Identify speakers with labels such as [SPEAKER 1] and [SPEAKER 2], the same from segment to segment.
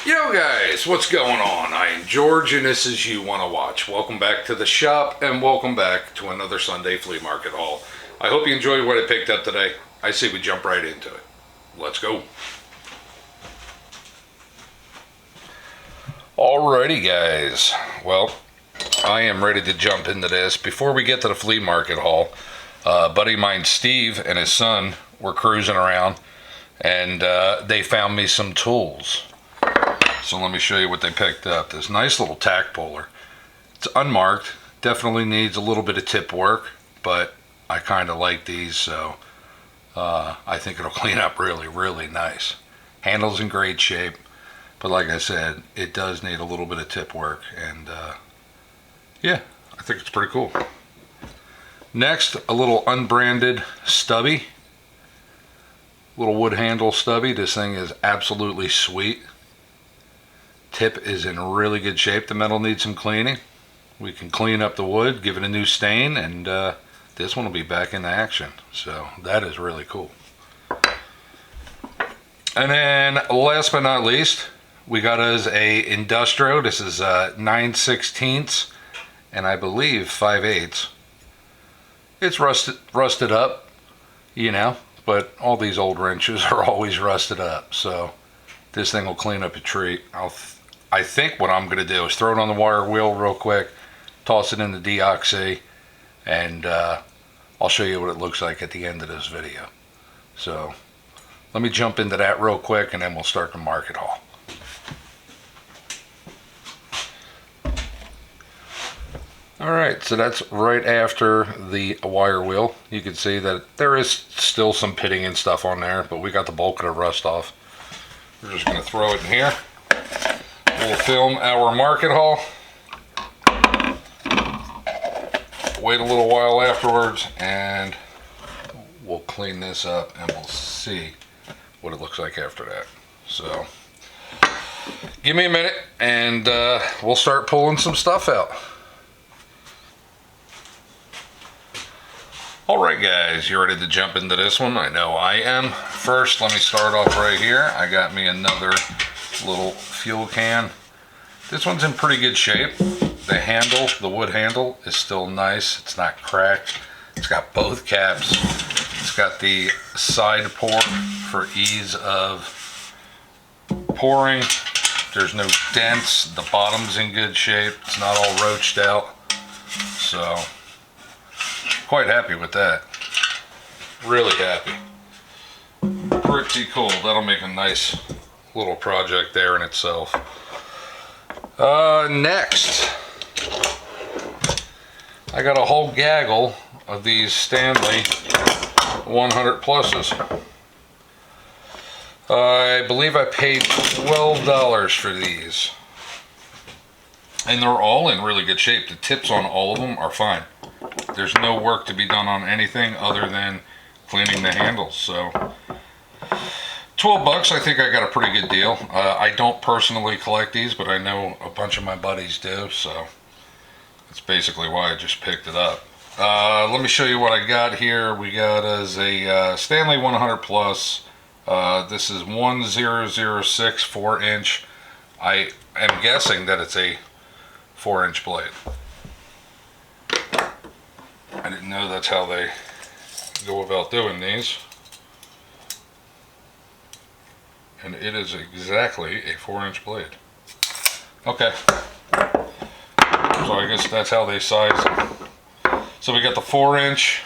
[SPEAKER 1] Yo guys, what's going on? I am George and this is You Wanna Watch. Welcome back to the shop and welcome back to another Sunday flea market haul. I hope you enjoyed what I picked up today. I say we jump right into it. Let's go. Alrighty guys, well, I am ready to jump into this. Before we get to the flea market haul, a buddy of mine, Steve, and his son were cruising around and they found me some tools. So let me show you what they picked up. This nice little tack puller. It's unmarked, definitely needs a little bit of tip work, but I kind of like these, so I think it'll clean up really nice. Handle's in great shape, but like I said, it does need a little bit of tip work, and yeah, I think it's pretty cool. Next, a little unbranded stubby. Little wood handle stubby. This thing is absolutely sweet. Tip is in really good shape. The metal needs some cleaning. We can clean up the wood, give it a new stain, and this one will be back in action. So that is really cool. And then last but not least, we got us a Industro. This is 9/16 and I believe 5/8. It's rusted up, you know, but all these old wrenches are always rusted up. So this thing will clean up a treat. I think what I'm going to do is throw it on the wire wheel real quick, toss it in the deoxy, and I'll show you what it looks like at the end of this video. So let me jump into that real quick and then we'll start the market haul. Alright, so that's right after the wire wheel. You can see that there is still some pitting and stuff on there, but we got the bulk of the rust off. We're just going to throw it in here. We'll film our market haul. Wait a little while afterwards and we'll clean this up and we'll see what it looks like after that. So give me a minute and we'll start pulling some stuff out. Alright guys, you ready to jump into this one? I know I am. First, let me start off right here. I got me another little fuel can. This one's in pretty good shape. The handle, the wood handle, is still nice. It's not cracked. It's got both caps. It's got the side pour for ease of pouring. There's no dents. The bottom's in good shape. It's not all roached out. So, quite happy with that. Really happy. Pretty cool. That'll make a nice little project there in itself. Next, I got a whole gaggle of these Stanley 100 pluses. I believe I paid $12 for these. And they're all in really good shape. The tips on all of them are fine. There's no work to be done on anything other than cleaning the handles. So 12 bucks, I think I got a pretty good deal. I don't personally collect these, but I know a bunch of my buddies do, so that's basically why I just picked it up. Let me show you what I got here. We got as a Stanley 100 Plus. This is 1006 4-inch. I am guessing that it's a 4-inch blade. I didn't know that's how they go about doing these. And it is exactly a 4-inch blade. Okay. So I guess that's how they size them. So we got the 4-inch.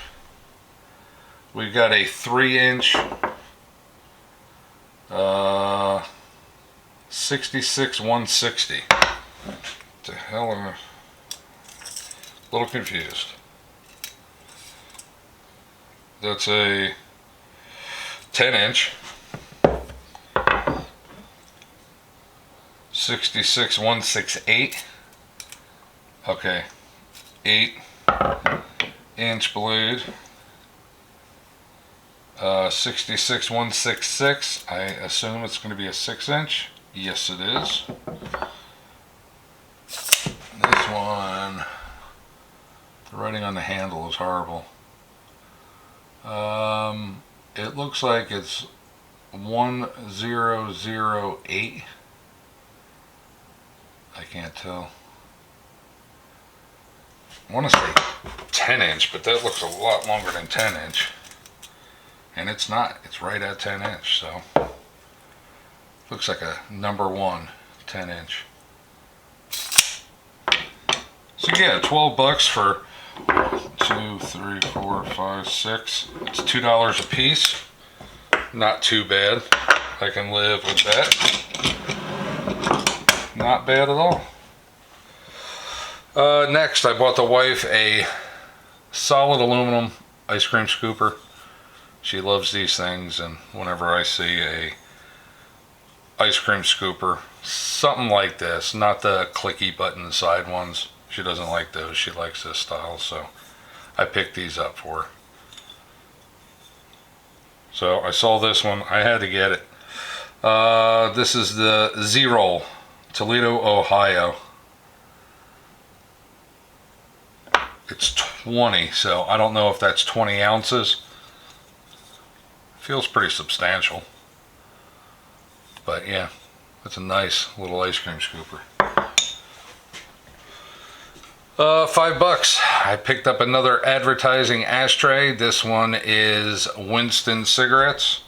[SPEAKER 1] We've got a 3-inch. 66/160. What the hell am I? A little confused. That's a 10-inch. 66/168. Okay, 8-inch blade. 66/166. I assume it's going to be a 6-inch. Yes, it is. This one, the writing on the handle is horrible. It looks like it's 1008. I can't tell. I want to say 10 inch, but that looks a lot longer than 10 inch. And it's not. It's right at 10 inch, so looks like a number 1 10 inch. So yeah, $12 for 2, 3, 4, 5, 6. It's $2 a piece. Not too bad. I can live with that. Not bad at all. Next, I bought the wife a solid aluminum ice cream scooper. She loves these things, and whenever I see a ice cream scooper, something like this, not the clicky button side ones, she doesn't like those. She likes this style, so I picked these up for her. So I saw this one, I had to get it. This is the Z-Roll, Toledo, Ohio. It's 20, so I don't know if that's 20 ounces. Feels pretty substantial. But yeah, that's a nice little ice cream scooper. $5. I picked up another advertising ashtray. This one is Winston cigarettes.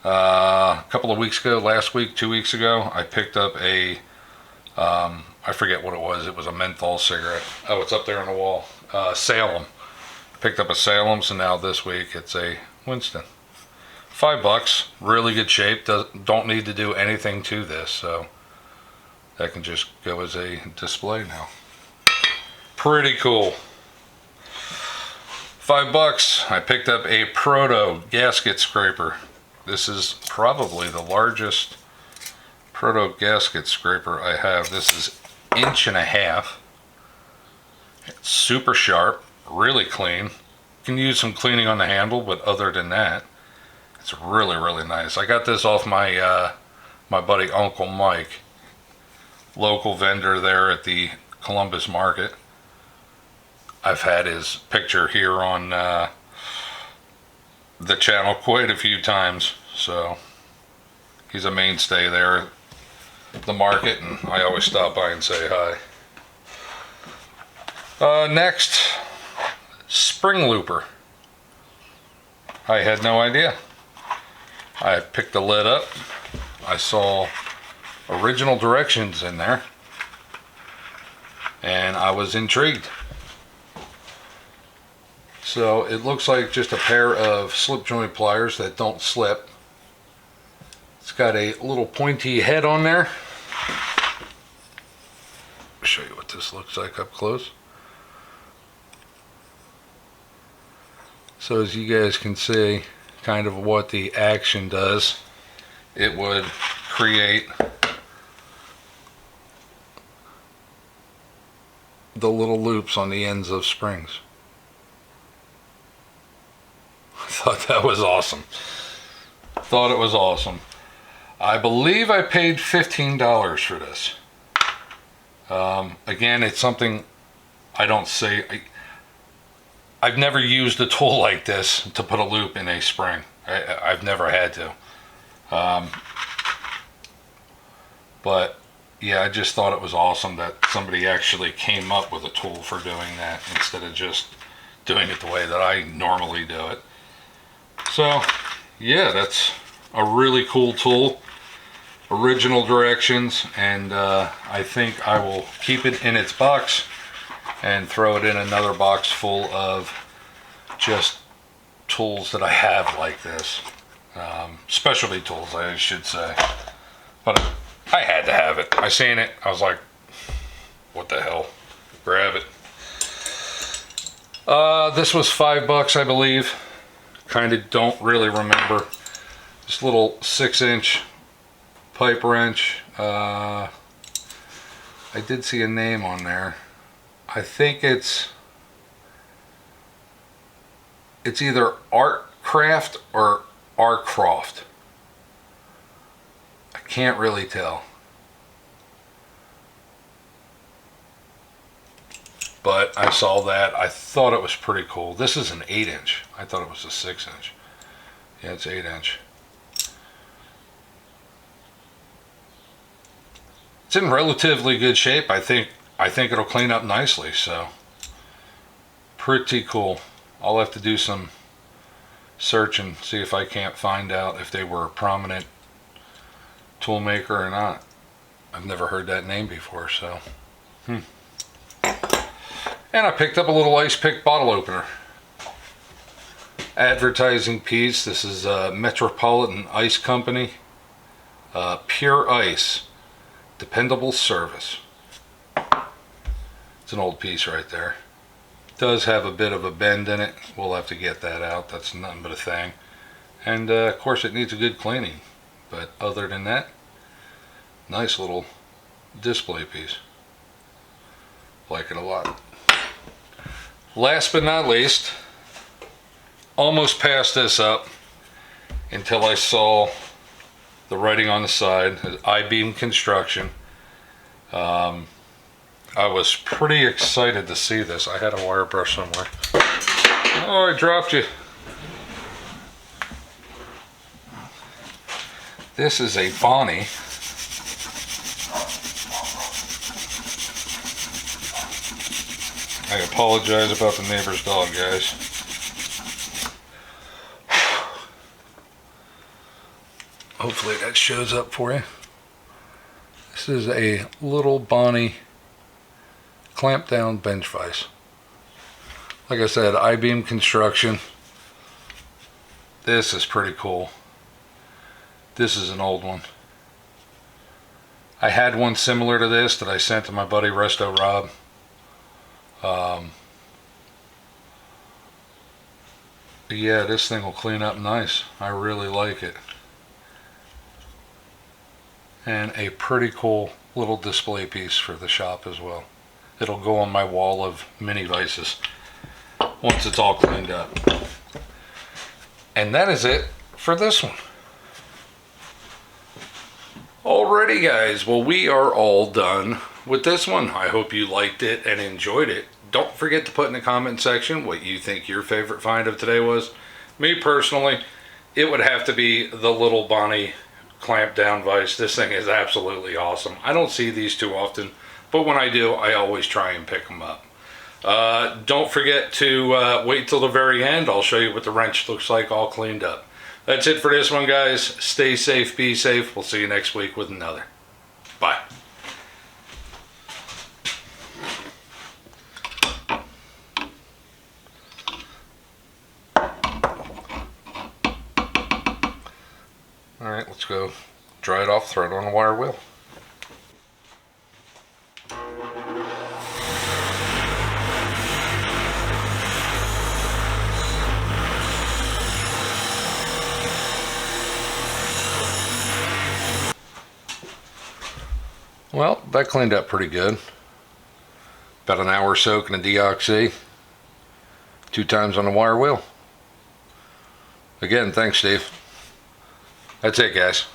[SPEAKER 1] A couple of weeks ago, last week, 2 weeks ago, I picked up a, I forget what it was. It was a menthol cigarette. Oh, it's up there on the wall. Salem. Picked up a Salem, so now this week it's a Winston. $5, really good shape. Don't need to do anything to this, so that can just go as a display now. Pretty cool. $5. I picked up a Proto gasket scraper. This is probably the largest Proto gasket scraper I have. This is 1.5 inches. It's super sharp, really clean. You can use some cleaning on the handle, but other than that, it's really, really nice. I got this off my my buddy Uncle Mike, local vendor there at the Columbus Market. I've had his picture here on the channel quite a few times, so he's a mainstay there at the market, and I always stop by and say hi. Next, spring looper. I had no idea. I picked the lid up. I saw original directions in there, and I was intrigued. So it looks like just a pair of slip joint pliers that don't slip. It's got a little pointy head on there. I'll show you what this looks like up close. So as you guys can see, kind of what the action does, it would create the little loops on the ends of springs. I thought that was awesome. Thought it was awesome. I believe I paid $15 for this. Again, it's something I don't say. I've never used a tool like this to put a loop in a spring. I've never had to. But yeah, I just thought it was awesome that somebody actually came up with a tool for doing that instead of just doing it the way that I normally do it. So yeah, that's a really cool tool. Original directions, and I think I will keep it in its box and throw it in another box full of just tools that I have like this. Specialty tools, I should say. But I had to have it. I seen it. I was like, what the hell? Grab it. This was $5, I believe. Kind of don't really remember. This little 6-inch pipe wrench. I did see a name on there. I think it's either Artcraft or Artcroft. I can't really tell. But I saw that. I thought it was pretty cool. This is an 8-inch. I thought it was a 6-inch. Yeah, it's 8-inch. it's in relatively good shape. I think it'll clean up nicely, so pretty cool. I'll have to do some search and see if I can't find out if they were a prominent tool maker or not. I've never heard that name before, so. And I picked up a little ice pick bottle opener. Advertising piece. This is Metropolitan Ice Company. Pure Ice. Dependable service. It's an old piece right there. It does have a bit of a bend in it. We'll have to get that out. That's nothing but a thing. And of course it needs a good cleaning. But other than that, nice little display piece. Like it a lot. Last but not least, almost passed this up until I saw the writing on the side, I-beam construction. I was pretty excited to see this. I had a wire brush somewhere. Oh, I dropped you. This is a Bonnie. I apologize about the neighbor's dog, guys. Hopefully that shows up for you. This is a little Bonnie clamp down bench vise. Like I said, I-beam construction. This is pretty cool. This is an old one. I had one similar to this that I sent to my buddy Resto Rob. Yeah, this thing will clean up nice. I really like it. And a pretty cool little display piece for the shop as well. It'll go on my wall of mini vices once it's all cleaned up. And that is it for this one. Alrighty guys, well we are all done with this one. I hope you liked it and enjoyed it. Don't forget to put in the comment section what you think your favorite find of today was. Me personally, it would have to be the little Bonnie clamp down vise. This thing is absolutely awesome. I don't see these too often, but when I do, I always try and pick them up. Don't forget to wait till the very end. I'll show you what the wrench looks like all cleaned up. That's it for this one, guys. Stay safe, be safe. We'll see you next week with another. Bye. Alright, let's go dry it off, throw it on a wire wheel. Well, that cleaned up pretty good. About an hour soaking a deoxy, 2 times on the wire wheel. Again, thanks, Steve. That's it, guys.